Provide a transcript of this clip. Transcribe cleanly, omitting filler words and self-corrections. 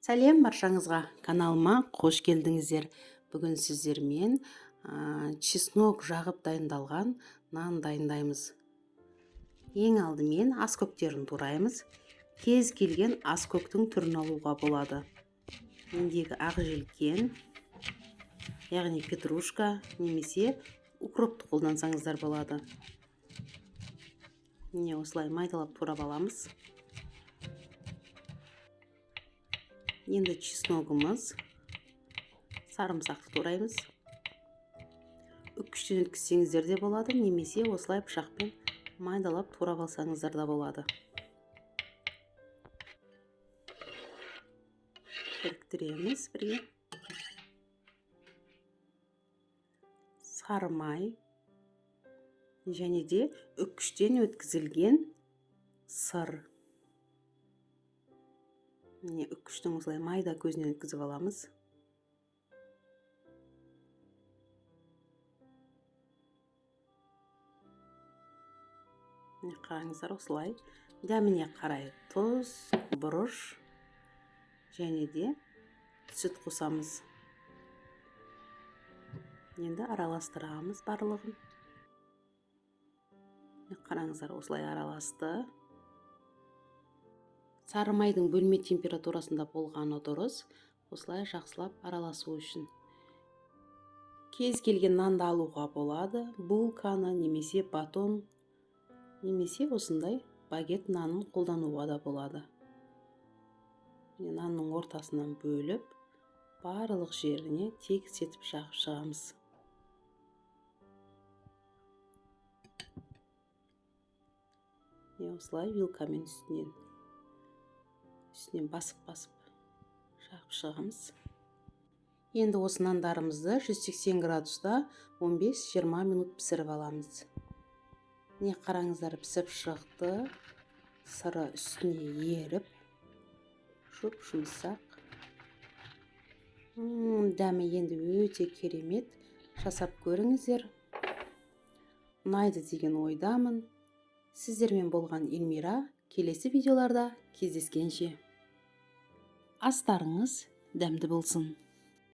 Сәлем баршаңызға, каналыма қош келдіңіздер. Бүгін сіздермен чеснок жағып дайындалған нан дайындаймыз. Ең алдымен ас көктерін тураймыз. Кез келген ас көктің түрін алуға болады. Мендегі ақ желкен, яғни петрушка немесе укропты қолдансаңыздар болады. Міне осылай майдалап турап аламыз. Енді чесногымыз, сарымсақты тураймыз. Үккіштен өткізсеңіздер де болады, немесе осылай пышақпен майдалап турап алсаңыздар да болады. Біріктіреміз бірге. Сары май және де үккіштен өткізілген сыр. Міне үккіштің осылай майда көзінен өткізіп аламыз. Қараңыздар, осылай дәміне қарай тұз, бұрыш және де сүт қосамыз. Енді араластырамыз барлығын. Қараңыздар, осылай араласты. Сары майдың бөлме температурасында болғаны дұрыс, осылай жақсылап араласу үшін. Кез келген нанды алуға болады, булканы немесе батон, немесе осындай багет нанын қолдануға да болады. Нанның ортасынан бөліп, барлық жеріне тегіс етіп жағып шығамыз. Осылай вилкамен үстінен басып жағып шығамыз. Енді осы нандарымызды 180 градуста 15-20 минут пісіріп аламыз. Не қараңыздар, пісіп шықты, сыры үстіне еріп, жұмсақ. Дәмі енді өте керемет. Жасап көріңіздер. Ұнайды деген ойдамын. Сіздермен болған Эльмира. Келесі видеоларда кездескенше. Астарыңыз дәмді болсын.